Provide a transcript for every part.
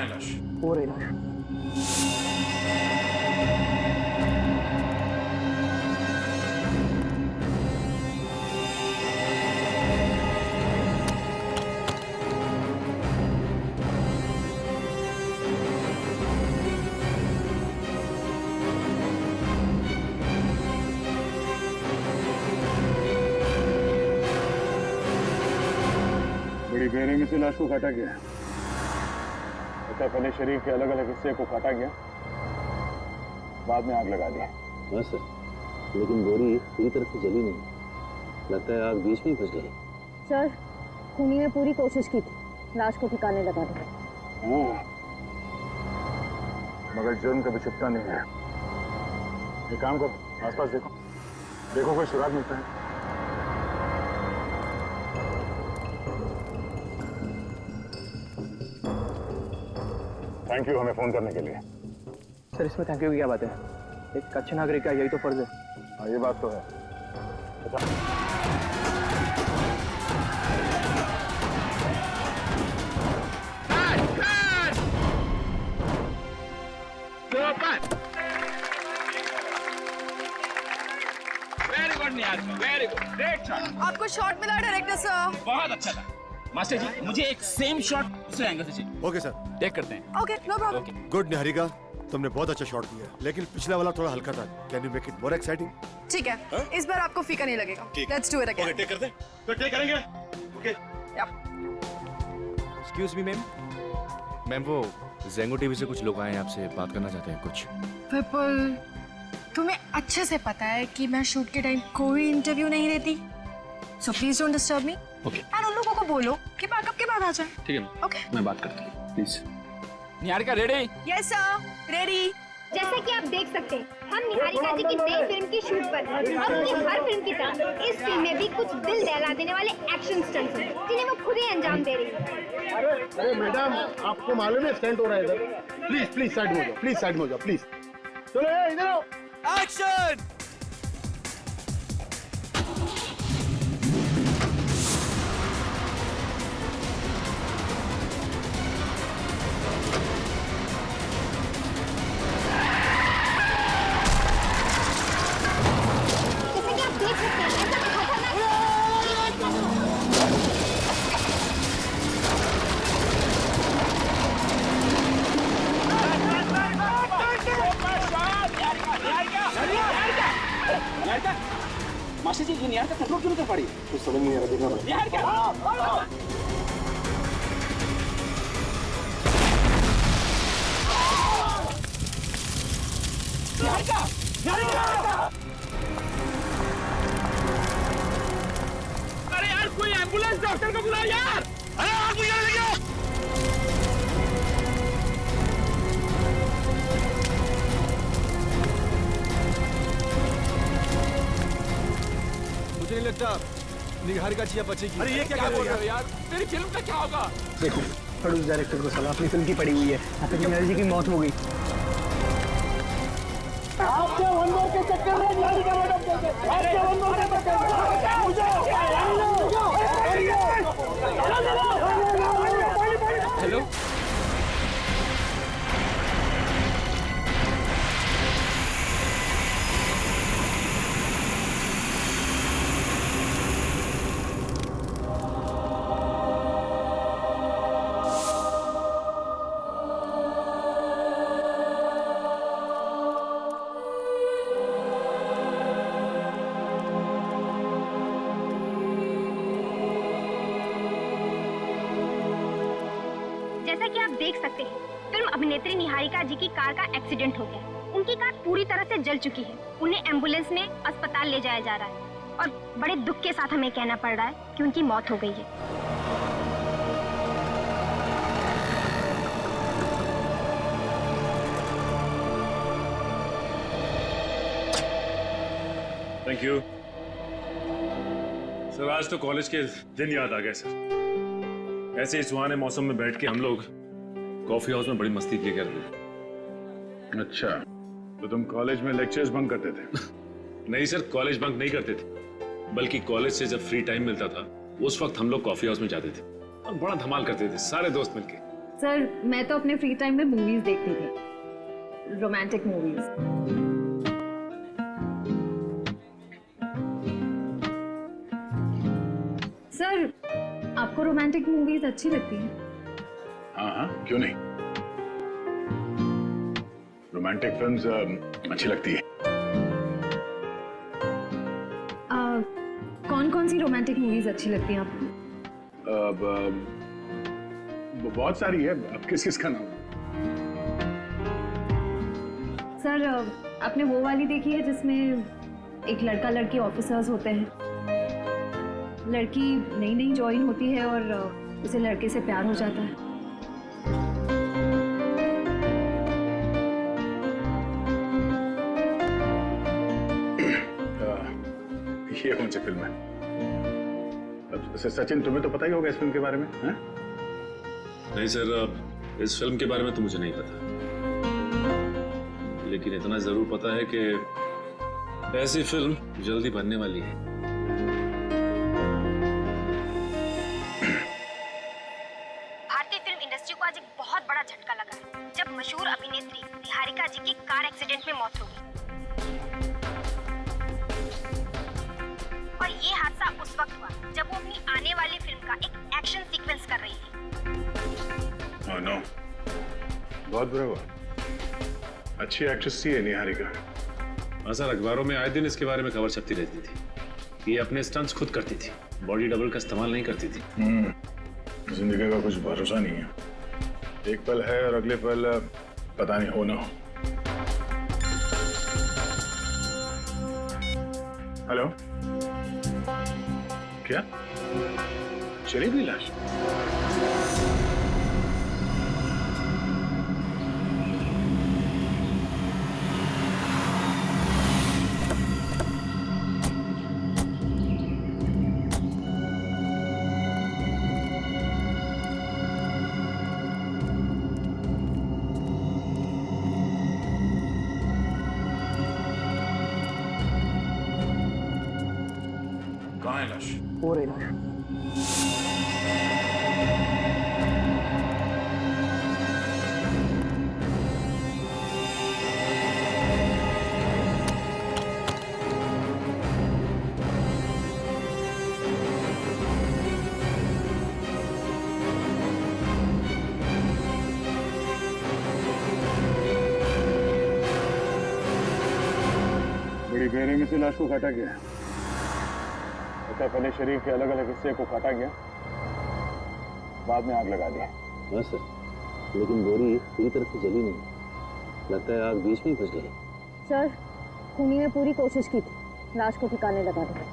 है लाश? वो रही लाश। बड़ी बेरहमी से लाश को काटा गया। पता पहले शरीर के अलग अलग हिस्से को काटा गया, बाद में आग लगा दी। हाँ सर, लेकिन बोरी पूरी तरह से जली नहीं, लगता है आग बीच में ही फंस गई। सर, खूनी ने पूरी कोशिश की थी लाश को ठिकाने लगाने की, मगर जुर्म कभी छुपता नहीं है। एक काम करो, आसपास देखो, देखो कोई सुराग मिलता है। थैंक यू हमें फोन करने के लिए। सर, इसमें थैंक यू की क्या बात है? एक अच्छे नागरिक का यही तो फर्ज है। हाँ, ये बात तो है। Very good Niharika, very good, great shot. आपको शॉट मिला डायरेक्टर साहब। बहुत अच्छा था मास्टर जी। मुझे एक सेम शॉट दूसरे एंगल से चाहिए। ओके सर, टेक करते हैं। Okay, no problem. Good Niharika, तुमने बहुत अच्छा शॉट दिया, लेकिन पिछला वाला थोड़ा हल्का था। Can you make it more exciting? ठीक है, इस बार आपको फीका नहीं लगेगा। Let's do it again. Take करते हैं, तो टेक करेंगे। Okay. Excuse me ma'am. Ma'am, वो ज़ेंगो टीवी से कुछ लोग आए हैं, आपसे बात करना चाहते हैं कुछ। विपुल, तुम्हें अच्छे से पता है कि मैं शूट के टाइम कोई इंटरव्यू नहीं देती, so please don't disturb me. Okay. और उन लोगों को बोलो कि बैकअप के बाद आ जाए। ठीक है, ओके। मैं बात करता हूँ, please. Niharika ready? Yes sir, ready. जैसा कि आप देख सकते हैं, हम निहारिका जी की नई फिल्म की शूट पर हैं और उनकी हर फिल्म की तरह इस फिल्म में भी कुछ दिल दहला देने वाले एक्शन स्टंट्स हैं जिन्हें वो खुद ही अंजाम दे रही है। अरे मैडम, आपको मालूम है स्टंट हो रहा है इधर। प्लीज प्लीज साइड में हो जाओ, प्लीज साइड में हो जाओ, प्लीज। चलो इधर आओ। एक्शन! जैसा कि आप देख सकते हैं, ऐसा मास्टर जी, ये निहारिका कंट्रोल क्यों नहीं कर पा रही? कुछ समझ नहीं आ रहा, देखना पड़ेगा। निहारिका! निहारिका! निहारिका! अरे यार, कोई एम्बुलेंस डॉक्टर को बुलाओ यार! अरे आग बुझाने लगे हो! मुझे नहीं लगता निहारिका जी अब बचेगी। अरे ये क्या बोल रहे हो यार? मेरी फिल्म का क्या होगा? देखो, प्रोड्यूस डायरेक्टर को सलाह, अपनी फिल्म की पड़ी हुई है। आपकी एनर्जी की मौत हो गई। हेलो, जैसा कि आप देख सकते हैं, फिल्म अभिनेत्री निहारिका जी की कार का एक्सीडेंट हो गया। उनकी कार पूरी तरह से जल चुकी है। उन्हें एम्बुलेंस में अस्पताल ले जाया जा रहा है और बड़े दुख के साथ हमें कहना पड़ रहा है कि उनकी मौत हो गई है। Thank you sir. आज तो कॉलेज के दिन याद आ गए सर। ऐसे ही सुहाने मौसम में बैठ के हम लोग कॉफी हाउस में बड़ी मस्ती किया करते थे। अच्छा, तो तुम कॉलेज में लेक्चर्स बंक करते थे? नहीं सर, कॉलेज बंक नहीं करते थे, बल्कि कॉलेज से जब फ्री टाइम मिलता था उस वक्त हम लोग कॉफी हाउस में जाते थे और बड़ा धमाल करते थे सारे दोस्त मिलके। सर मैं तो अपने फ्री टाइम में मूवीज देखती थी, रोमांटिक मूवीज। सर आपको रोमांटिक मूवीज अच्छी लगती हैं? हाँ हाँ, क्यों नहीं। रोमांटिक फिल्म्स अच्छी लगती है। कौन कौन सी रोमांटिक मूवीज अच्छी लगती हैं आपको? बहुत सारी है, अब किस किस का नाम? सर आपने वो वाली देखी है जिसमें एक लड़का लड़की ऑफिसर्स होते हैं, लड़की नई नई ज्वाइन होती है और उसे लड़के से प्यार हो जाता है? ये कौन सी फिल्म है? अब सचिन तुम्हें तो पता ही होगा इस फिल्म के बारे में, हैं? नहीं सर, इस फिल्म के बारे में तो मुझे नहीं पता, लेकिन इतना जरूर पता है कि ऐसी फिल्म जल्दी बनने वाली है। भारतीय फिल्म इंडस्ट्री को आज एक बहुत बड़ा झटका लगा है जब मशहूर अभिनेत्री निहारिका जी की कार एक्सीडेंट में मौत हो गई। और ये हादसा उस वक्त हुआ जब वो अपनी आने वाली फिल्म का एक एक्शन सीक्वेंस कर रही थी। Oh, no. बहुत बुरा हुआ। अच्छी एक्ट्रेस थी निहारिका। हाँ सर, अखबारों में आए दिन इसके बारे में खबर छपती रहती थी। ये अपने स्टंट्स खुद करती थी, बॉडी डबल का इस्तेमाल नहीं करती थी। जिंदगी का कुछ भरोसा नहीं है, एक पल है और अगले पल पता नहीं हो ना हो। हेलो, क्या चली गई लाश? कहाँ है लाश? वो रही लाश। बड़ी बेरहमी से लाश को काटा गया। पहले शरीर के अलग अलग हिस्से को काटा गया, बाद में आग लगा दिया। हाँ सर, लेकिन बोरी पूरी तरह से जली नहीं, लगता है आग बीच में ही फंस गई। सर खूनी ने पूरी कोशिश की थी लाश को ठिकाने लगाने की।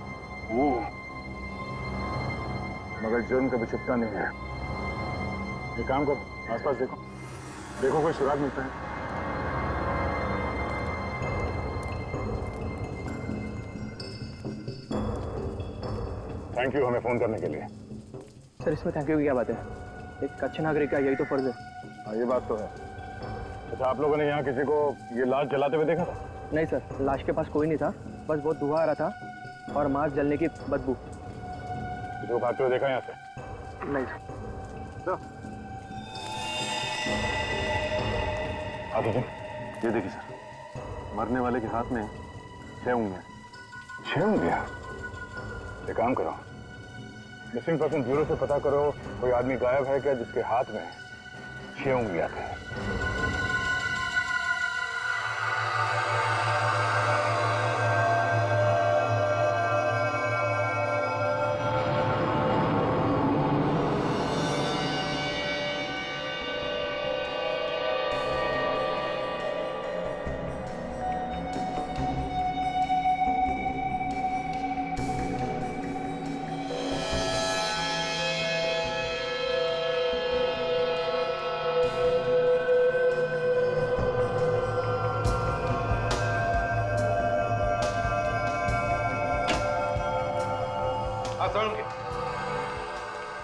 मगर जुर्म कभी छुपता नहीं है। एक काम करो, आसपास देखो, देखो कोई सुराग मिलता है। थैंक यू हमें फोन करने के लिए। सर इसमें थैंक यू की क्या बात है, एक अच्छे नागरिक का यही तो फर्ज है। हाँ ये बात तो है। अच्छा, आप लोगों ने यहाँ किसी को ये लाश जलाते हुए देखा था? नहीं सर, लाश के पास कोई नहीं था, बस बहुत धुआं आ रहा था और मांस जलने की बदबू। किसी को भागते हुए देखा यहाँ से? नहीं सर। आगे ये देखिए सर, मरने वाले के हाथ में 6 उंगलियां। 6 उंगलियां? एक काम करो, मिसिंग पर्सन ब्यूरो से पता करो कोई आदमी गायब है क्या जिसके हाथ में 6 उंगलियां थे।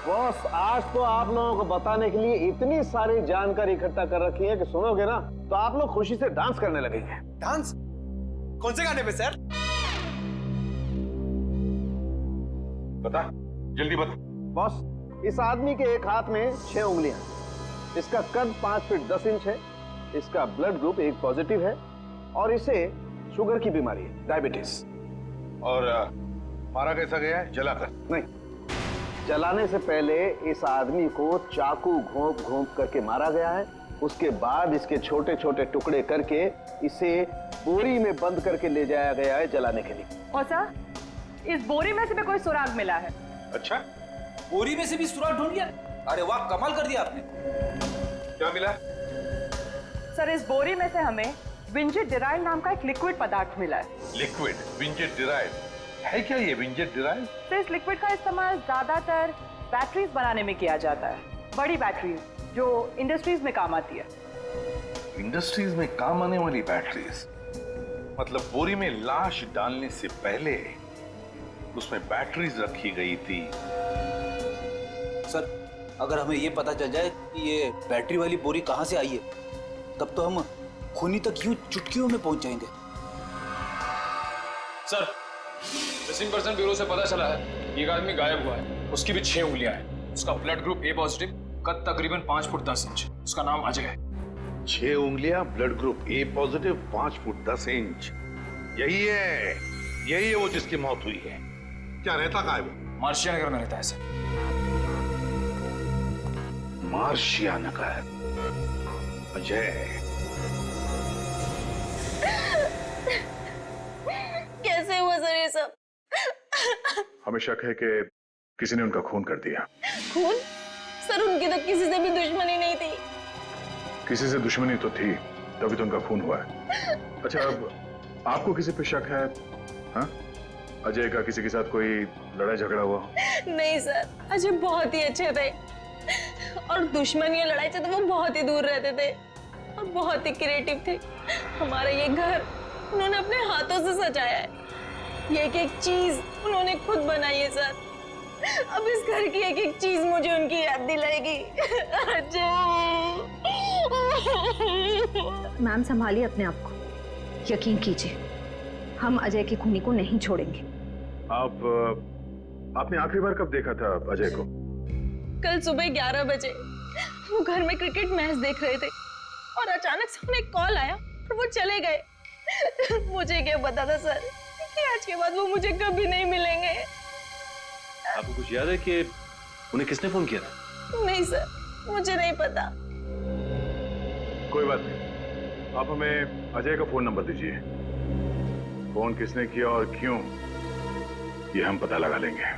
बॉस, आज तो आप लोगों को बताने के लिए इतनी सारी जानकारी इकट्ठा कर रखी है कि सुनोगे ना तो आप लोग खुशी से डांस करने लगेंगे। डांस? कौन से गाने पे सर? बता, जल्दी बता। बॉस, इस आदमी के एक हाथ में 6 उंगलियां, इसका कद 5 फीट 10 इंच है, इसका ब्लड ग्रुप एक पॉजिटिव है और इसे शुगर की बीमारी है, डायबिटीज। और मारा कैसा गया है? जलाकर? नहीं, जलाने से पहले इस आदमी को चाकू घोंप घोंप करके मारा गया है। उसके बाद इसके छोटे छोटे टुकड़े करके इसे बोरी में बंद करके ले जाया गया है जलाने के लिए। और सर, इस बोरी में से भी कोई सुराग मिला है। अच्छा, बोरी में से भी सुराग ढूंढ लिया? अरे वाह, कमाल कर दिया आपने। क्या मिला? सर, इस बोरी में से हमें विंजेट डिराइल नाम का एक लिक्विड पदार्थ मिला है। लिक्विड विंजेट डिराइल है क्या ये विंजेट डिराइल? तो इस लिक्विड का इस्तेमाल ज्यादातर बैटरीज बनाने में किया जाता है, बड़ी बैटरीज जो इंडस्ट्रीज में काम आती है। इंडस्ट्रीज में काम आने वाली बैटरीज? मतलब बोरी में लाश डालने से पहले उसमें बैटरीज रखी गई थी। सर, अगर हमें ये पता चल जाए कि ये बैटरी वाली बोरी कहां से आई है, तब तो हम खूनी तक यूं चुटकियों में पहुंच जाएंगे। सर, मिसिंग पर्सन ब्यूरो से पता चला है एक आदमी गायब हुआ है। उसकी भी 6 उंगलियां हैं। उसका ब्लड ग्रुप ए पॉजिटिव, कद तकरीबन 5 फुट 10 इंच। उसका नाम अजय है। 6 उंगलियां, blood group A positive, 5 foot 10 inch. यही है वो जिसकी मौत हुई है। क्या रहता कहाँ है वो? मार्शिया नगर में रहता है सर। मार्शिया नगर। अजय, कैसे हुआ सर ये सब? हमें शक है कि किसी ने उनका खून कर दिया। खून? सर, उनकी तो किसी से भी दुश्मनी नहीं थी। किसी से दुश्मनी तो थी, तभी तो उनका खून हुआ है। अच्छा, अब आपको किसी पे शक है? हाँ? अजय का किसी के साथ कोई लड़ाई झगड़ा हुआ? नहीं सर, अजय बहुत ही अच्छे थे और दुश्मनी और लड़ाई से तो वो बहुत ही दूर रहते थे और बहुत ही क्रिएटिव थे। हमारा ये घर उन्होंने अपने हाथों से सजाया है। ये एक एक चीज उन्होंने खुद बनाई है सर। अब इस घर की एक एक चीज मुझे उनकी याद दिलाएगी। मैम, संभालिए अपने आप को। यकीन कीजिए, हम अजय के खूनी को नहीं छोड़ेंगे। आपने आखिरी बार कब देखा था अजय को? कल सुबह 11 बजे वो घर में क्रिकेट मैच देख रहे थे और अचानक से उन्हें कॉल आया और वो चले गए। मुझे क्या पता था सर कि आज के बाद वो मुझे कभी नहीं मिलेंगे। आपको कुछ याद है कि उन्हें किसने फोन किया था? नहीं सर, मुझे नहीं पता। कोई बात नहीं, आप हमें अजय का फोन नंबर दीजिए। फोन किसने किया और क्यों, ये हम पता लगा लेंगे।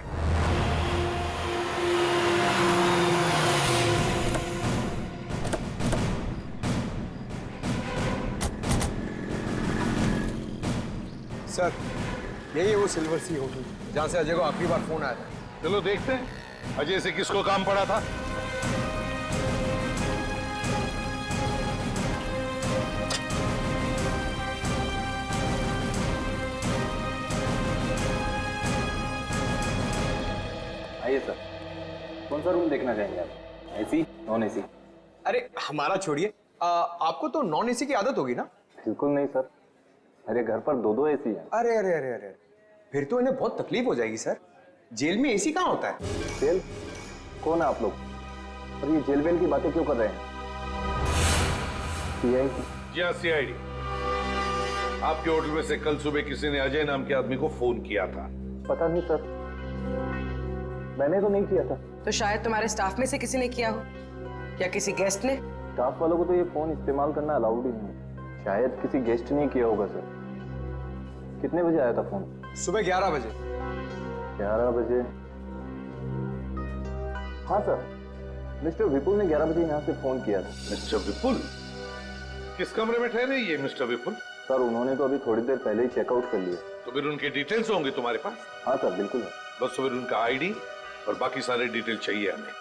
सर, यही है वो सिल्वर सी होटल जहाँ से अजय को आखिरी बार फोन आया था। चलो देखते हैं अजय से किसको काम पड़ा था। आइए सर, कौन सा रूम देखना चाहेंगे आप? AC, non AC? अरे हमारा छोड़िए, आपको तो नॉन एसी की आदत होगी ना? बिल्कुल नहीं सर, मेरे घर पर 2-2 एसी हैं। अरे अरे अरे अरे, फिर तो इन्हें बहुत तकलीफ हो जाएगी सर। जेल में एसी कहाँ होता है? जेल? कौन है आप लोग? और ये जेल वेल की बातें क्यों कर रहे हैं? CID? जी हाँ, CID। आपके होटल में से कल सुबह किसी ने अजय नाम के आदमी को फोन किया था। पता नहीं सर, मैंने तो नहीं किया था। तो शायद तुम्हारे स्टाफ में से किसी ने किया हो या किसी गेस्ट ने। स्टाफ वालों को तो ये फोन इस्तेमाल करना अलाउड ही नहीं है। शायद किसी गेस्ट ने किया होगा सर। कितने बजे आया था फोन? सुबह 11 बजे। 11 बजे? हाँ सर, मिस्टर विपुल ने 11 बजे यहाँ से फोन किया था। मिस्टर विपुल? किस कमरे में ठहरे ये मिस्टर विपुल? सर, उन्होंने तो अभी थोड़ी देर पहले ही चेकआउट कर लिया। तो फिर उनके डिटेल्स होंगे तुम्हारे पास? हाँ सर, बिल्कुल है। बस फिर उनका ID और बाकी सारे डिटेल चाहिए हमें।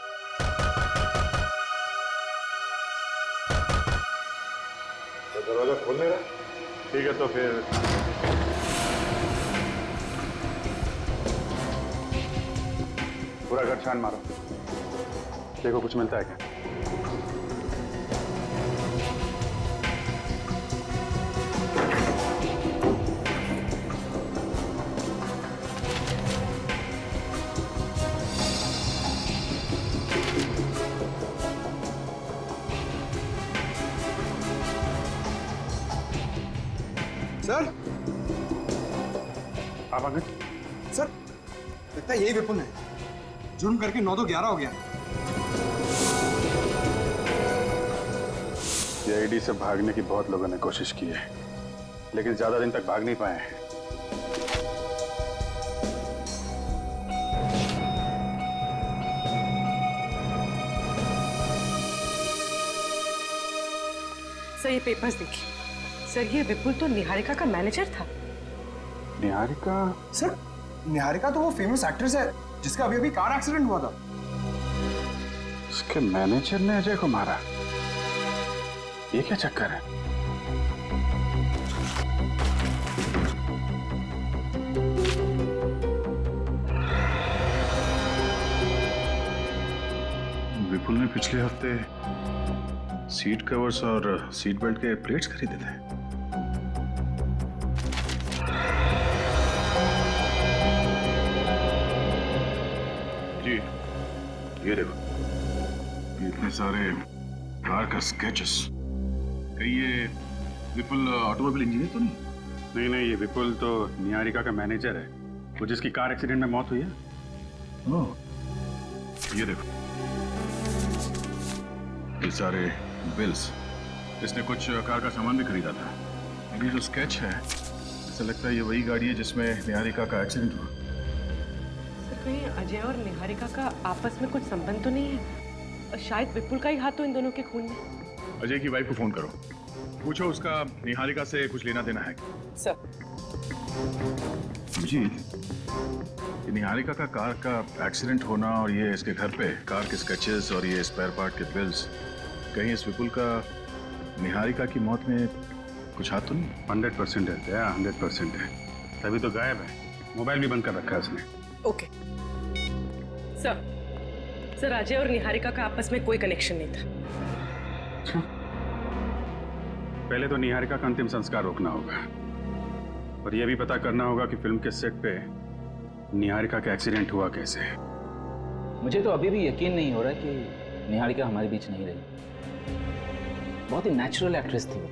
तो दरवाजा खोलने रहा। ठीक है, तो फिर पूरा घर छान मारो, देखो कुछ मिलता है क्या। सर आप आ गए? सर लगता है यही विपुल है। जुर्म करके 9 तो 11 हो गया। सीआईडी से भागने की बहुत लोगों ने कोशिश की है, लेकिन ज्यादा दिन तक भाग नहीं पाए हैं। सर ये पेपर्स देखिए। सर ये विपुल तो निहारिका का मैनेजर था। निहारिका? सर निहारिका तो वो फेमस एक्ट्रेस है जिसका अभी अभी कार एक्सीडेंट हुआ था। उसके मैनेजर ने अजय को मारा? ये क्या चक्कर है? विपुल ने पिछले हफ्ते सीट कवर्स और सीट बेल्ट के प्लेट्स खरीदे थे। जी ये देखो, ये इतने सारे कार का स्केचेस। कहीं ये विपुल ऑटोमोबाइल इंजीनियर तो नहीं? नहीं नहीं, ये विपुल तो निहारिका का मैनेजर है, वो जिसकी कार एक्सीडेंट में मौत हुई है। ओह, ये देखो, ये सारे बिल्स। इसने कुछ कार का सामान भी खरीदा था। अभी जो स्केच है, ऐसा लगता है ये वही गाड़ी है जिसमें निहारिका का एक्सीडेंट हुआ। सर कहीं अजय और निहारिका का आपस में कुछ संबंध तो नहीं है? और शायद विपुल का ही हाथ तो इन दोनों के खून में। अजय की वाइफ को फोन करो, पूछो उसका निहारिका से कुछ लेना देना है। सर जी, ये निहारिका का कार का एक्सीडेंट होना और ये इसके घर पे कार के स्केचेस और ये स्पेयर पार्ट के बिल्स, कहीं इस विपुल का निहारिका की मौत में कुछ हाथ तो नहीं? 100% है, 100% है। तभी तो गायब है, मोबाइल भी बंद कर रखा है उसने। ओके सर अजय और निहारिका का आपस में कोई कनेक्शन नहीं था। अच्छा, पहले तो निहारिका का अंतिम संस्कार रोकना होगा और यह भी पता करना होगा कि फिल्म के सेट पे निहारिका का एक्सीडेंट हुआ कैसे। मुझे तो अभी भी यकीन नहीं हो रहा कि निहारिका हमारे बीच नहीं रही। बहुत ही नेचुरल एक्ट्रेस थी वो,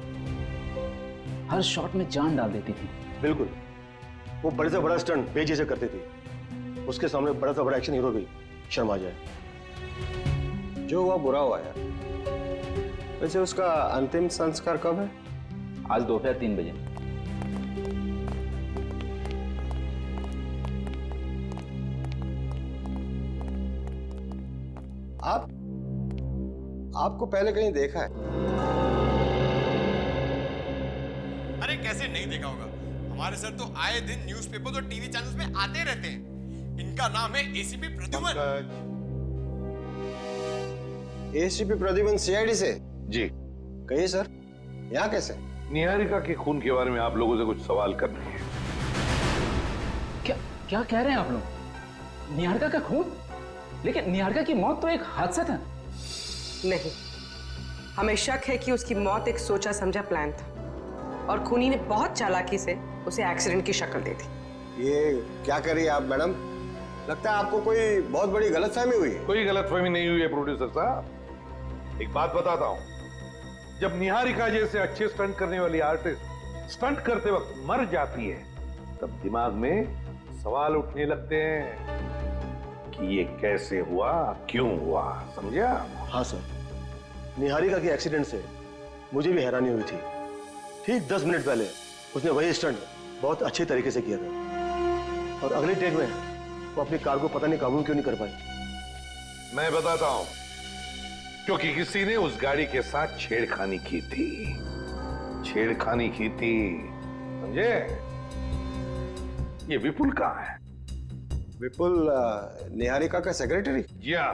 हर शॉट में जान डाल देती थी। बिल्कुल, वो बड़े से बड़ा स्टंट बेझिझक करती थी। उसके सामने बड़ा से बड़ा एक्शन हीरो भी शर्म आ जाए। जो हुआ बुरा हुआ यार। वैसे उसका अंतिम संस्कार कब है? आज दोपहर 3 बजे। आपको पहले कहीं देखा है? अरे कैसे नहीं देखा होगा, हमारे सर तो आए दिन न्यूज़पेपर और टीवी चैनल्स में आते रहते हैं। इनका नाम है ACP Pradyuman. ACP Pradyuman CID से? जी कहिए सर, यहाँ कैसे? निहारिका के खून के बारे में आप लोगों से कुछ सवाल करने हैं। क्या कह रहे हैं आप लोग? निहारिका का खून? लेकिन निहारिका की मौत तो एक हादसा था। नहीं, हमें शक है कि उसकी मौत एक सोचा समझा प्लान था और खूनी ने बहुत चालाकी से उसे एक्सीडेंट की शक्ल दे दी। ये क्या कर रही है आप मैडम? लगता है आपको कोई बहुत बड़ी गलतफहमी हुई है। कोई गलतफहमी नहीं हुई है प्रोड्यूसर साहब। एक बात बताता हूं, जब निहारिका जैसे अच्छे स्टंट करने वाली आर्टिस्ट स्टंट करते वक्त मर जाती है, तब दिमाग में सवाल उठने लगते हैं कि ये कैसे हुआ, क्यों हुआ, समझा? हाँ सर, निहारिका के एक्सीडेंट से मुझे भी हैरानी हुई थी। ठीक 10 मिनट पहले उसने वही स्टंट बहुत अच्छे तरीके से किया था और अगले टेक में वो अपनी कार को पता नहीं काबू क्यों नहीं कर पाई। मैं बताता हूं, क्योंकि किसी ने उस गाड़ी के साथ छेड़खानी की थी। छेड़खानी की थी, समझे? ये विपुल कहाँ है? विपुल निहारिका का सेक्रेटरी? या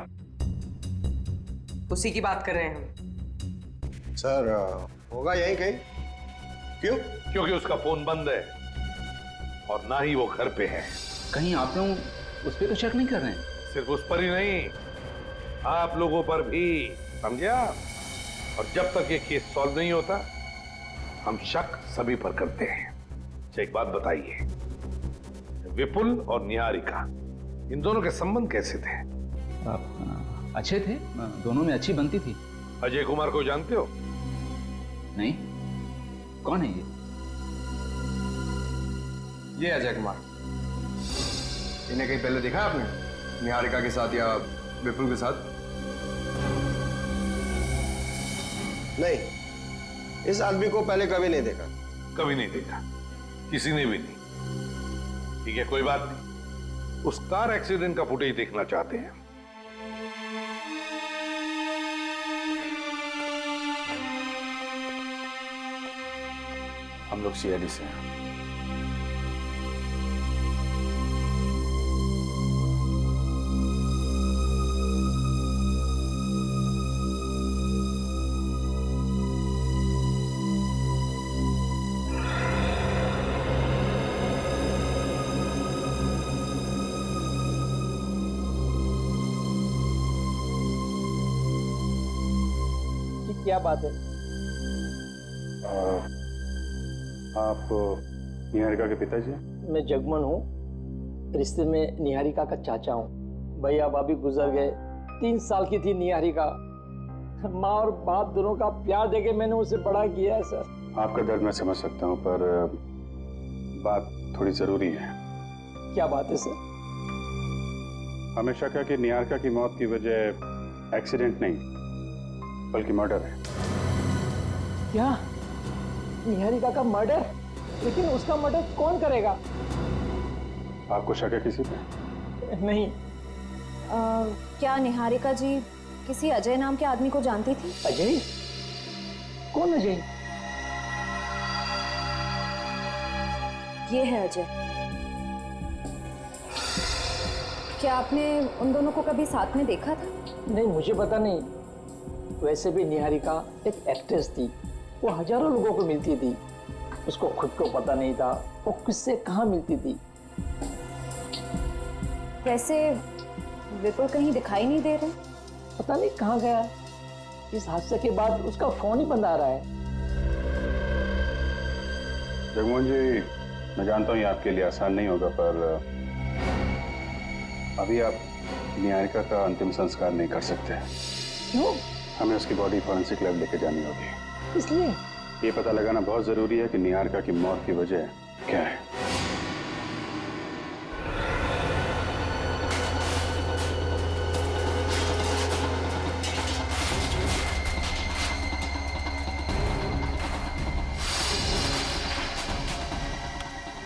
उसी की बात कर रहे हैं हम। सर होगा यहीं कहीं। क्यों? क्योंकि उसका फोन बंद है और ना ही वो घर पे है। कहीं आप लोग उस पर तो शक नहीं कर रहे हैं? सिर्फ उस पर ही नहीं, आप लोगों पर भी, समझा? और जब तक ये केस सॉल्व नहीं होता, हम शक सभी पर करते हैं। अच्छा एक बात बताइए, विपुल और निहारिका इन दोनों के संबंध कैसे थे? अच्छे थे, दोनों में अच्छी बनती थी। अजय कुमार को जानते हो? नहीं, कौन है ये? ये अजय कुमार। इन्हें कहीं पहले देखा आपने, निहारिका के साथ या विपुल के साथ? नहीं, इस आदमी को पहले कभी नहीं देखा। कभी नहीं देखा, किसी ने भी नहीं। ठीक है, कोई बात नहीं। उस कार एक्सीडेंट का फुटेज देखना चाहते हैं। हम लोग सीआईडी से हैं। क्या बात है? आप निहारिका के पिताजी? मैं जगमन हूँ, रिश्ते में निहारिका का चाचा हूँ। भैया भाभी गुजर गए। 3 साल की थी निहारिका। माँ और बाप दोनों का प्यार देके मैंने उसे बड़ा किया है सर। आपका दर्द मैं समझ सकता हूँ, पर बात थोड़ी जरूरी है। क्या बात है सर? हमें शक है कि निहारिका की मौत की वजह एक्सीडेंट नहीं बल्कि मर्डर है। क्या? निहारिका का मर्डर? लेकिन उसका मर्डर कौन करेगा? आपको शक है किसी पे? नहीं। क्या निहारिका जी किसी अजय नाम के आदमी को जानती थी? अजय? कौन अजय? ये है अजय। क्या आपने उन दोनों को कभी साथ में देखा था? नहीं, मुझे पता नहीं। वैसे भी निहारिका एक एक्ट्रेस थी, वो हजारों लोगों को मिलती थी। उसको खुद को पता नहीं था वो किससे कहाँ मिलती थी। वैसे विपुल कहीं दिखाई नहीं दे रहे? पता नहीं कहाँ गया। इस हादसे के बाद उसका फोन ही बंद आ रहा है। जगमोहन जी, मैं जानता हूँ ये आपके लिए आसान नहीं होगा, पर अभी आप निहारिका का अंतिम संस्कार नहीं कर सकते। क्यों? हमें उसकी बॉडी फॉरेंसिक लैब लेके जानी होगी। इसलिए ये पता लगाना बहुत जरूरी है कि निहारिका की मौत की वजह क्या है।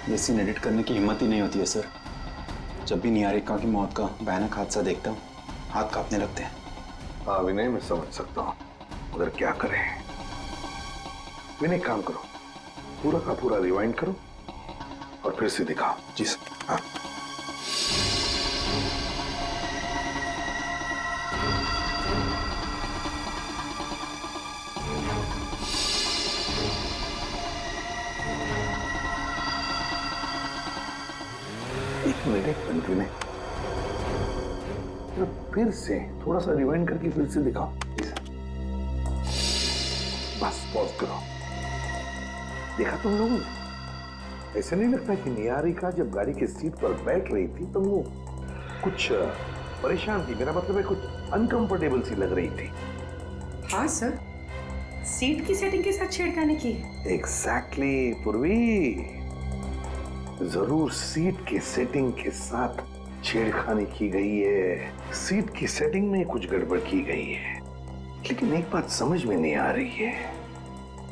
ये सीन एडिट करने की हिम्मत ही नहीं होती है सर। जब भी निहारिका की मौत का भयानक हादसा देखता हूँ, हाथ कांपने लगते हैं। हाँ विनय, मैं समझ सकता हूँ, मगर क्या करें। विनय, काम करो, पूरा का पूरा रिवाइंड करो और फिर से दिखाओ। जी सर। हाँ। एक मिनट विनय, फिर से थोड़ा सा रिवाइंड करके फिर से दिखाओ। बस पॉज करो। देखा तुम लोगों ने? ऐसा नहीं लगता कि निहारिका जब गाड़ी की सीट पर बैठ रही थी तो वो कुछ परेशान थी? मेरा मतलब है कुछ अनकंफर्टेबल सी लग रही थी। हाँ सर, सीट की सेटिंग के साथ छेड़खानी की। एग्जैक्टली पूर्वी, जरूर सीट के सेटिंग के साथ छेड़खानी की गई है। सीट की सेटिंग में कुछ गड़बड़ की गई है। लेकिन एक बात समझ में नहीं आ रही है,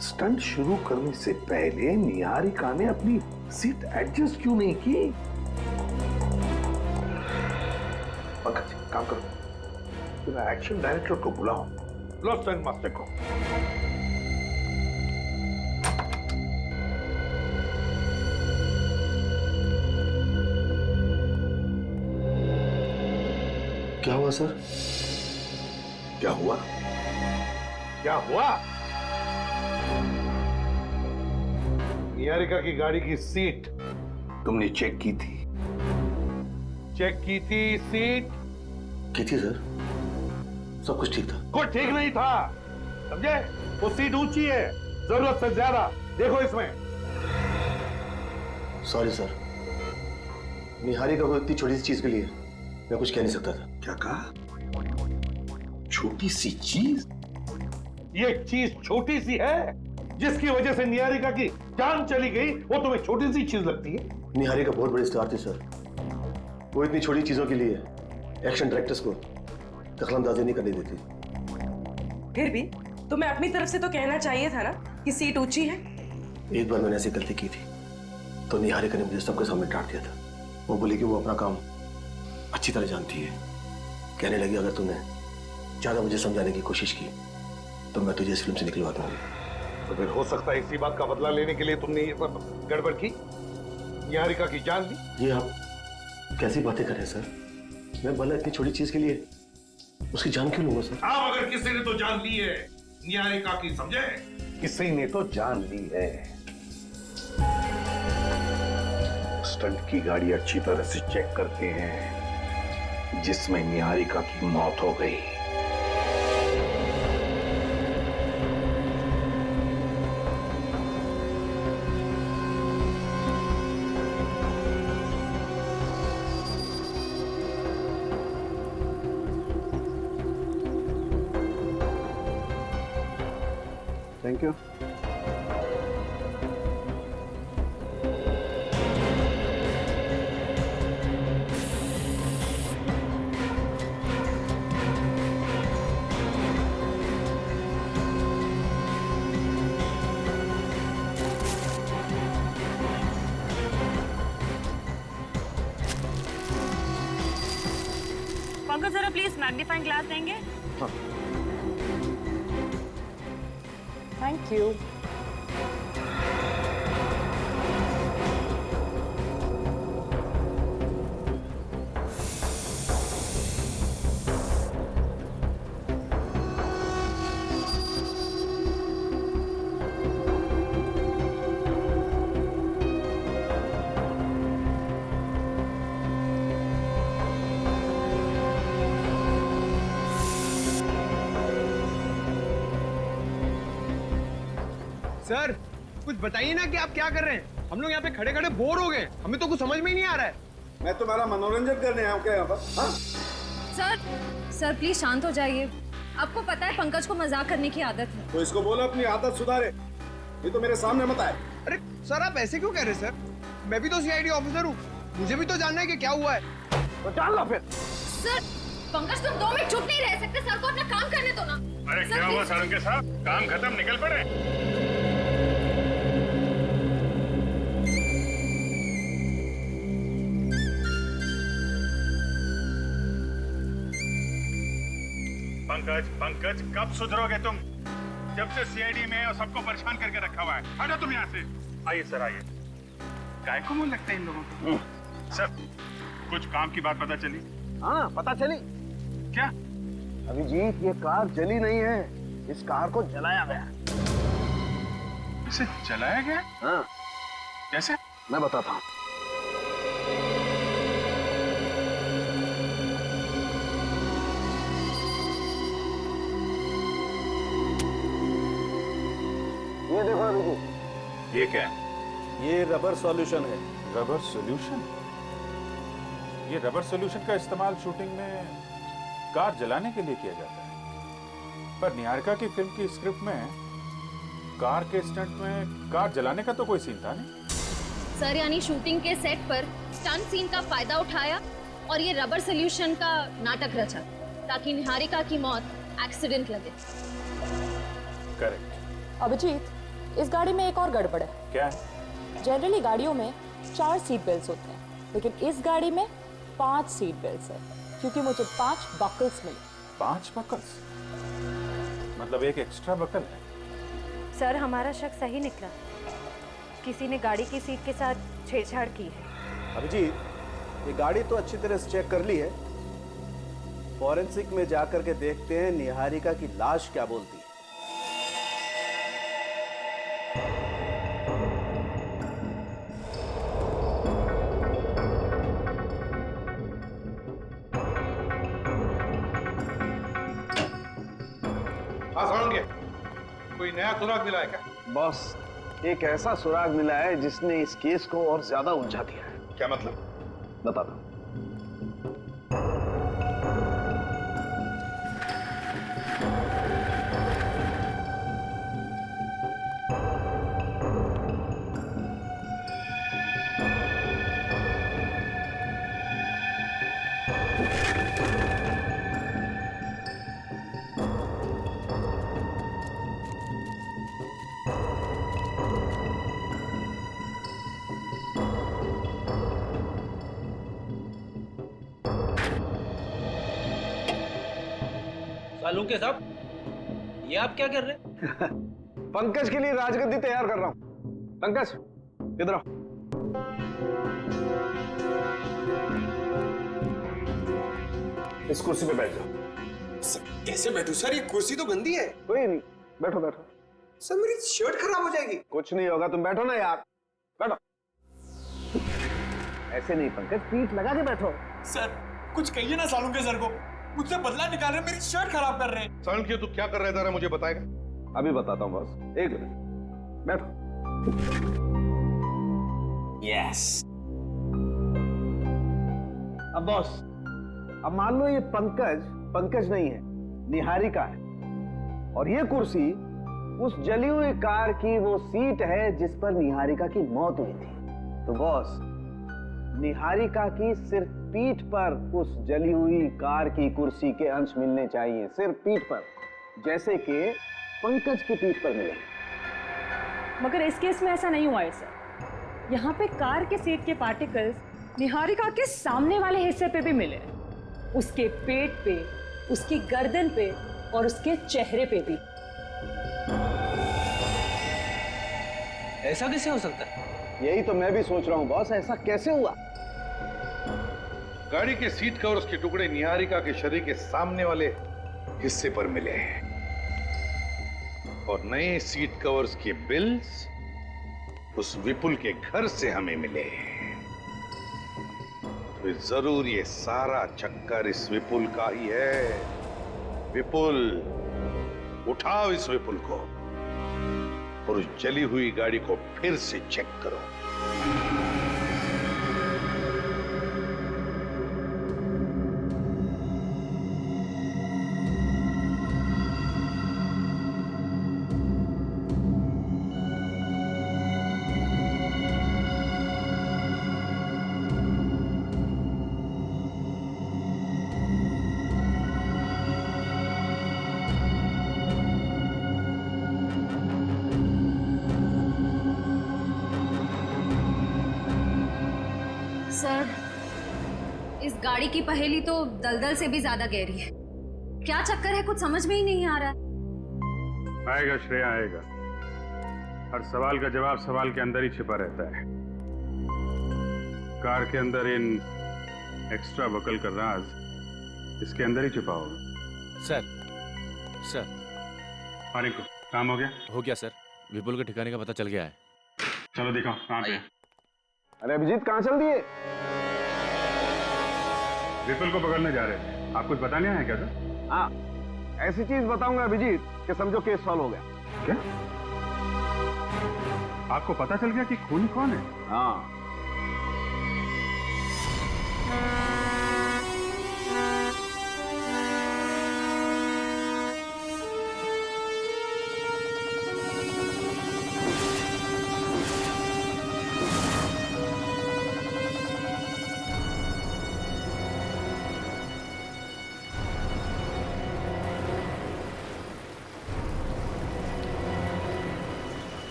स्टंट शुरू करने से पहले निहारिका ने अपनी सीट एडजस्ट क्यों नहीं की? पंकज, काम करो, एक्शन डायरेक्टर को बुलाओ, लो स्टंट मास्टर को। क्या हुआ सर? क्या हुआ? क्या हुआ? निहारिका की गाड़ी की सीट तुमने चेक की थी? चेक की थी सीट? की थी सर, सब कुछ ठीक था। कुछ ठीक नहीं था, समझे? वो सीट ऊंची है, जरूरत से ज्यादा। देखो इसमें। सॉरी सर, निहारिका को इतनी छोटी सी चीज के लिए मैं कुछ कह नहीं सकता था। क्या कहा? छोटी सी चीज? ये चीज छोटी सी है जिसकी वजह से निहारिका की जान चली गई, वो तुम्हें छोटी सी चीज लगती है? निहारिका बहुत बड़ी स्टार थी सर। वो इतनी छोटी चीजों के लिए एक्शन डायरेक्टर्स को दखलंदाजी नहीं करने देती। फिर भी तुम्हें अपनी तरफ से तो कहना चाहिए था ना कि सीट ऊंची है। एक बार मैंने ऐसी गलती की थी तो निहारिका ने मुझे सबके सामने डांट दिया था। वो बोली कि वो अपना काम अच्छी तरह जानती है। कहने लगी अगर तूने ज्यादा मुझे समझाने की कोशिश की तो मैं तुझे इस फिल्म से निकलवा दूंगी। तो फिर हो सकता है इसी बात का बदला लेने के लिए तुमने ये सब गड़बड़ की, निहारिका की जान ली। ये आप कैसी बातें कर रहे हैं सर? मैं भला इतनी छोटी चीज के लिए उसकी जान क्यों लूंगा सर? हाँ, मगर किसी ने तो जान ली है निहारिका की, समझे? किसी ने तो जान ली है। स्टंट की गाड़ी अच्छी तरह से चेक करते हैं जिसमें निहारिका की मौत हो गई। Thank you. पंकज जरा प्लीज मैग्नीफाइंग ग्लास देंगे। Thank you. सर कुछ बताइए ना कि आप क्या कर रहे हैं? हम लोग यहाँ पे खड़े खड़े बोर हो गए, हमें तो कुछ समझ में ही नहीं आ रहा है। मैं तुम्हारा मनोरंजन करने आया हूँ क्या यहाँ पर? हाँ? सर प्लीज शांत हो जाइए। आपको पता है पंकज को मजाक करने की आदत है। तो इसको बोलो अपनी आदत सुधारे। ये तो मेरे सामने मत आए। अरे सर आप ऐसे क्यों कह रहे हैं सर? मैं भी तो सीआईडी ऑफिसर हूँ, मुझे भी तो जानना है कि क्या हुआ है। तो जान लो फिर। सर पंकज तुम 2 मिनट चुप नहीं रह सकते, सर को अपना काम करने दो ना। अरे क्या हुआ सारंगे साहब? काम खत्म, निकल पड़े। पंकज कब सुधरोगे तुम? जब से सीआईडी में और सबको परेशान करके रखा हुआ है। हटो तुम यहाँ से। आइए सर आइए। काय को मुंह लगता है इन लोगों को? सर कुछ काम की बात पता चली? हाँ पता चली। क्या? अभिजीत ये कार जली नहीं है, इस कार को जलाया गया। इसे जलाया गया? हाँ। कैसे? मैं बताता हूँ। ये देखो अभिजीत। ये क्या है? ये रबर सॉल्यूशन है। Rubber solution? ये रबर सॉल्यूशन का इस्तेमाल शूटिंग में कार जलाने के लिए किया जाता है, पर निहारिका की फिल्म की स्क्रिप्ट में कार के स्टंट में कार जलाने का तो कोई सीन था नहीं। सर यानी शूटिंग के सेट पर स्टंट सीन का फायदा उठाया और ये रबर सॉल्यूशन का नाटक रचा ताकि निहारिका की मौत एक्सीडेंट लगे। करेक्ट। अभिजीत इस गाड़ी में एक और गड़बड़ है। क्या है? जनरली गाड़ियों में 4 सीट बेल्ट होते हैं, लेकिन इस गाड़ी में 5 सीट बेल्ट है, क्योंकि मुझे 5 बकल्स मिले। 5 बकल्स? मतलब एक एक्स्ट्रा बकल है। सर हमारा शक सही निकला, किसी ने गाड़ी की सीट के साथ छेड़छाड़ की है। अभिजीत ये गाड़ी तो अच्छी तरह से चेक कर ली है, फॉरेंसिक में जाकर के देखते हैं निहारिका की लाश क्या बोलती है। कोई नया सुराग मिला है क्या? बॉस एक ऐसा सुराग मिला है जिसने इस केस को और ज्यादा उलझा दिया है। क्या मतलब? बताता हूं। सालुंके साहब, ये आप क्या कर रहे हैं? पंकज के लिए राजगद्दी तैयार कर रहा हूं। पंकज इधर आओ। इस कुर्सी पे बैठ जाओ। कैसे बैठूं सर? ये कुर्सी तो गंदी है। कोई नहीं, बैठो बैठो। सर मेरी शर्ट खराब हो जाएगी। कुछ नहीं होगा, तुम बैठो ना यार, बैठो। ऐसे नहीं पंकज, पीठ लगा के बैठो। सर कुछ कहिए ना सालुंके सर को, मुझसे बदला निकाल रहे हैं, मेरी शर्ट खराब कर रहे हैं। सालुंके तू क्या कर रहा है जरा मुझे बताएगा? अभी बताता हूँ बॉस, एक मिनट बैठो। यस। अब बॉस, अब मान लो ये पंकज नहीं है, निहारिका है, और ये कुर्सी उस जली हुई कार की वो सीट है जिस पर निहारिका की मौत हुई थी। तो बॉस, निहारिका की सिर्फ पीठ पर उस जली हुई कार की कुर्सी के अंश मिलने चाहिए, सिर्फ पीठ पर, जैसे कि पंकज की पीठ पर मिले। मगर इस केस में ऐसा नहीं हुआ है सर। यहाँ पे कार के सीट के पार्टिकल्स निहारिका के सामने वाले हिस्से पे भी मिले, उसके पेट पे, उसकी गर्दन पे और उसके चेहरे पे भी। ऐसा कैसे हो सकता है? यही तो मैं भी सोच रहा हूँ बॉस, ऐसा कैसे हुआ? गाड़ी के सीट कवर्स के टुकड़े निहारिका के शरीर के सामने वाले हिस्से पर मिले और नए सीट कवर्स के बिल्स उस विपुल के घर से हमें मिले। तो जरूर ये सारा चक्कर इस विपुल का ही है। विपुल, उठाओ इस विपुल को और उस जली हुई गाड़ी को फिर से चेक करो। सर, इस गाड़ी की पहेली तो दलदल से भी ज्यादा गहरी है। क्या चक्कर है, कुछ समझ में ही नहीं आ रहा है। आएगा श्रेया, आएगा। हर सवाल का जवाब सवाल के अंदर ही छिपा रहता है। कार के अंदर इन एक्स्ट्रा बकल का राज इसके अंदर ही छिपा होगा। सर आने को काम हो गया? हो गया सर, विपुल के ठिकाने का पता चल गया है। चलो दिखाओ कहाँ पे। अरे अभिजीत कहाँ चल दिए? विपुल को पकड़ने जा रहे थे। आप कुछ बताने आए क्या सर? हाँ, ऐसी चीज बताऊंगा अभिजीत कि समझो केस सॉल्व हो गया। क्या? आपको पता चल गया कि खूनी कौन है? हाँ।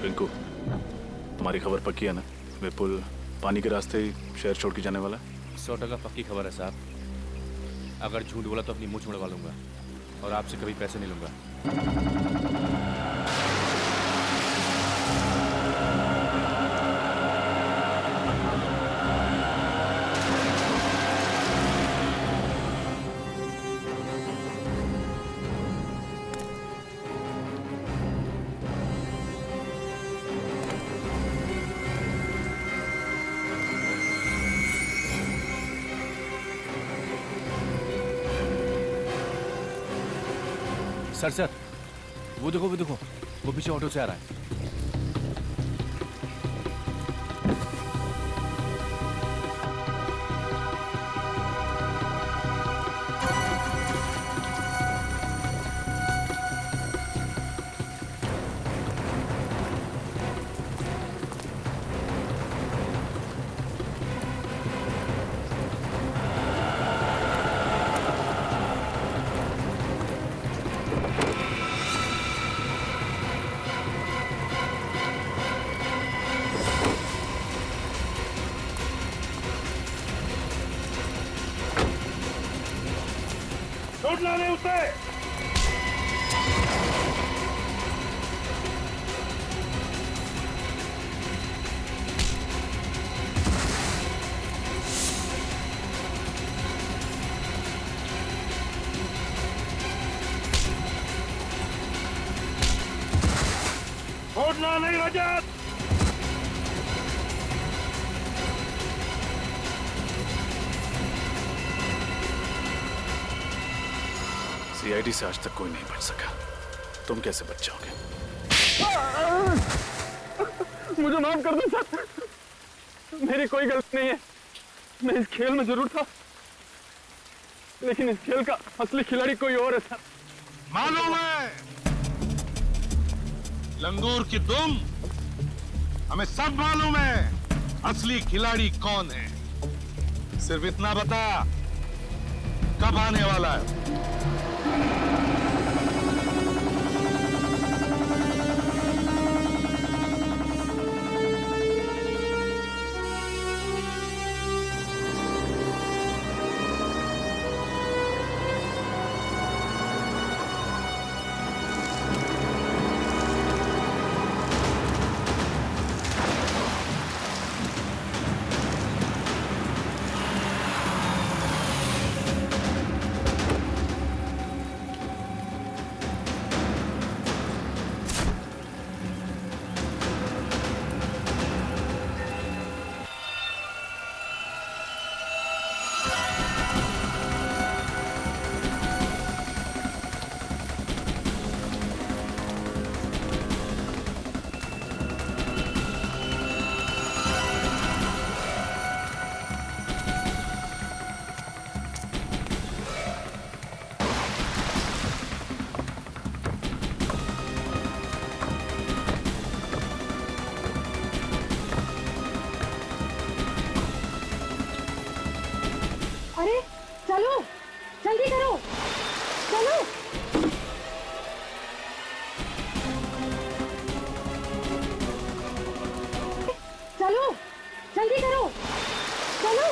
रिंकू, तुम्हारी खबर पक्की है ना? विपुल पानी के रास्ते ही शहर छोड़ के जाने वाला है? 100% पक्की खबर है साहब। अगर झूठ बोला तो अपनी मुंह छुड़वा लूंगा और आपसे कभी पैसे नहीं लूंगा। सर वो देखो वो पीछे ऑटो से आ रहा है। छोड़ना नहीं उसे। छोड़ना नहीं रजत। सीआईडी से आज तक कोई नहीं बच सका, तुम कैसे बच जाओगे? मुझे माफ कर दो सर, मेरी कोई गलती नहीं है। मैं इस खेल में जरूर था, लेकिन इस खेल का असली खिलाड़ी कोई और है सर। मालूम है लंगूर की दुम, हमें सब मालूम है असली खिलाड़ी कौन है। सिर्फ इतना बता, कब आने वाला है? अरे चलो, जल्दी करो, चलो। चलो, जल्दी करो, चलो।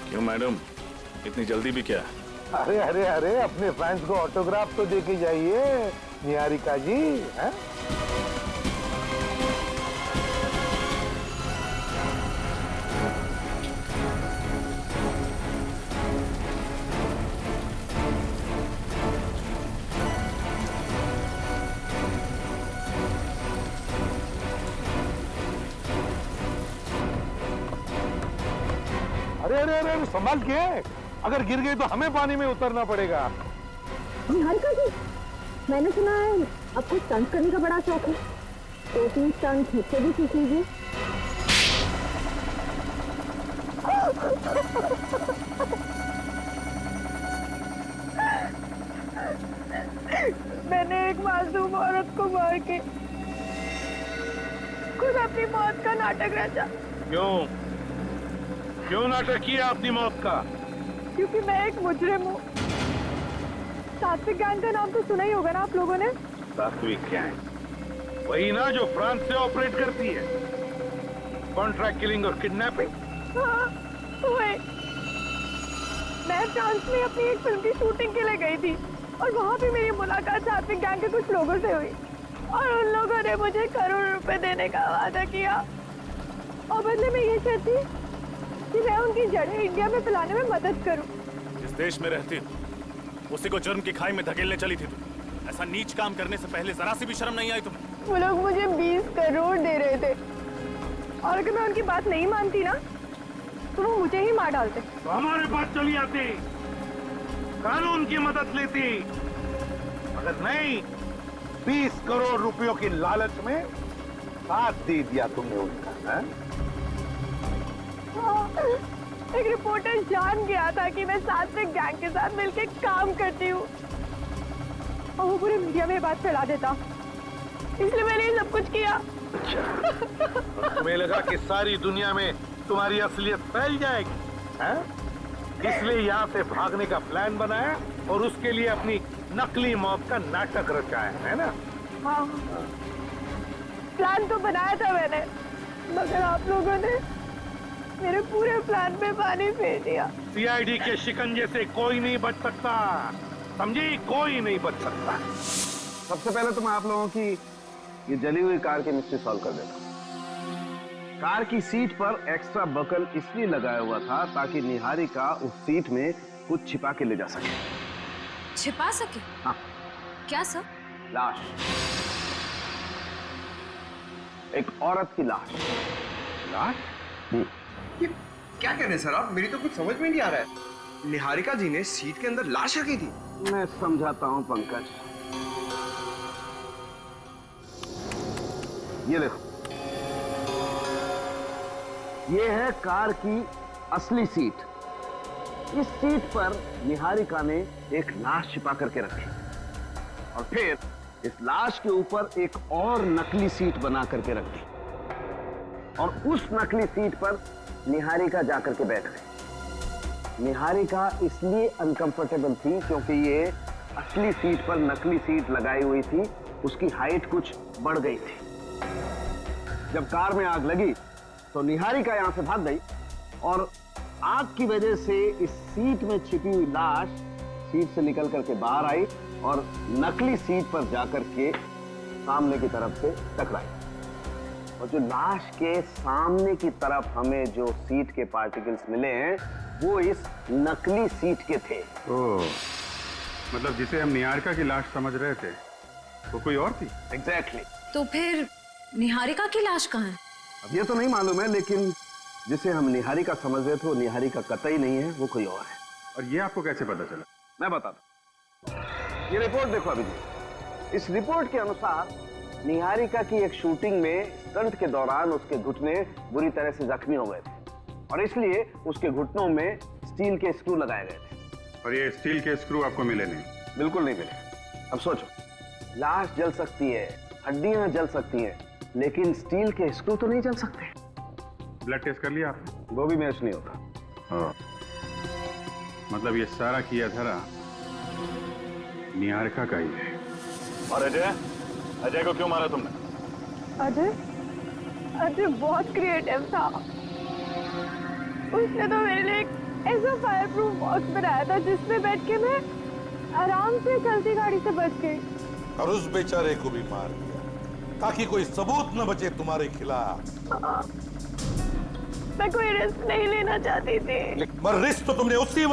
क्यों मैडम, इतनी जल्दी भी क्या? अरे अरे अरे, अपने फैंस को ऑटोग्राफ तो दे के जाइए निहारिका जी, हैं? अरे अरे अरे, संभाल के, अगर गिर गई तो हमें पानी में उतरना पड़ेगा। निहारिका जी, मैंने सुना है आपको स्टंट करने का बड़ा शौक है, 2-3 स्टंट मुझसे भी सीख लीजिए। मैंने एक मासूम औरत को मार के खुद अपनी मौत का नाटक रचा। क्यों नाटक किया अपनी मौत का? क्योंकि मैं एक मुजरिम हूँ। सात्विक गैंग का नाम तो सुना ही होगा ना आप लोगों ने? सात्विक गैंग, वही ना जो फ्रांस से ऑपरेट करती है, कॉन्ट्रैक्ट किलिंग और किडनैपिंग। हाँ, वही। मैं फ्रांस में अपनी एक फिल्म की शूटिंग के लिए गई थी और वहाँ भी मेरी मुलाकात सात्विक गैंग के कुछ लोगों से हुई और उन लोगों ने मुझे करोड़ रुपए देने का वादा किया और बदले में ये शर्त थी कि मैं उनकी जड़ें इंडिया में फैलाने में मदद करूं। जिस देश में रहती उसी को जुर्म की खाई में धकेलने चली थी तुम। ऐसा नीच काम करने से पहले जरा सी भी शर्म नहीं आई तुम्हें? वो लोग मुझे 20 करोड़ दे रहे थे और अगर मैं उनकी बात नहीं मानती ना तो वो मुझे ही मार डालते। तो हमारे पास चली आती, कानून की मदद लेती। अगर नहीं, 20 करोड़ रुपयों की लालच में साथ दे दिया तुमने उनका। है? एक रिपोर्टर जान गया था कि मैं सात्विक गैंग के साथ मिलकर काम करती हूँ और वो पूरे मीडिया में बात फैला देता, इसलिए मैंने ये सब कुछ किया। और तुम्हें लगा कि सारी दुनिया में तुम्हारी असलियत फैल जाएगी, हैं? इसलिए यहाँ से भागने का प्लान बनाया और उसके लिए अपनी नकली मौत का नाटक रचाया, है ना? हाँ, प्लान तो बनाया था मैंने, मगर आप लोगों ने मेरे पूरे प्लान में पानी फेर दिया। सीआईडी के शिकंजे से कोई नहीं बच सकता, समझी? कोई नहीं बच सकता। सबसे पहले तो मैं आप लोगों की ये जली हुई कार की मिस्ट्री सॉल्व कर देता हूँ। कार की सीट पर एक्स्ट्रा बकल इसलिए लगाया हुआ था ताकि निहारिका उस सीट में कुछ छिपा के ले जा सके। छिपा सके? हाँ। क्या सर? लाश, एक औरत की लाश। लाश? ये क्या कह रहे हैं सर आप? मेरी तो कुछ समझ में नहीं आ रहा है। निहारिका जी ने सीट के अंदर लाश रखी थी। मैं समझाता हूं पंकज। ये देखो, ये है कार की असली सीट। इस सीट पर निहारिका ने एक लाश छिपा करके रखी और फिर इस लाश के ऊपर एक और नकली सीट बना करके रख दी और उस नकली सीट पर निहारिका जाकर के बैठ गई। निहारिका इसलिए अनकंफर्टेबल थी क्योंकि ये असली सीट पर नकली सीट लगाई हुई थी, उसकी हाइट कुछ बढ़ गई थी। जब कार में आग लगी तो निहारिका यहां से भाग गई और आग की वजह से इस सीट में छिपी हुई लाश सीट से निकल करके बाहर आई और नकली सीट पर जाकर के सामने की तरफ से टकराई। और जो लाश के सामने की तरफ हमें जो सीट के पार्टिकल्स मिले हैं वो इस नकली सीट के थे। ओह, मतलब जिसे हम निहारिका की लाश समझ रहे थे वो कोई और थी? एग्जैक्टली। तो फिर निहारिका की लाश कहाँ है? अब ये तो नहीं मालूम है, लेकिन जिसे हम निहारिका समझ रहे थे वो निहारिका कतई नहीं है, वो कोई और है। और ये आपको कैसे पता चला? मैं बताता हूं। ये रिपोर्ट देखो अभी जी। इस रिपोर्ट के अनुसार निहारिका की एक शूटिंग में स्टंट के दौरान उसके घुटने बुरी तरह से जख्मी हो गए थे और इसलिए उसके घुटनों में स्टील के स्क्रू लगाए गए थे। और ये स्टील के स्क्रू आपको मिले नहीं? बिल्कुल नहीं मिले। अब सोचो, लाश जल सकती है, हड्डियां जल सकती हैं, लेकिन स्टील के स्क्रू तो नहीं जल सकते। ब्लड टेस्ट कर लिया आपने? वो भी मैच नहीं होता। मतलब ये सारा किया धरा निहारिका का ही है। और अजय, अजय को क्यों मारा तुमने? अजय बहुत क्रिएटिव था। उसने तो मेरे लिए एक ऐसा फायर प्रूफ बॉक्स बनाया था जिसमें बैठ के मैं आराम से चलती गाड़ी से बच गई। और उस बेचारे को भी मार दिया ताकि कोई सबूत न बचे तुम्हारे खिलाफ। मैं कोई रिस्क नहीं लेना चाहती थी। मगर रिस्क तो तुमने उसी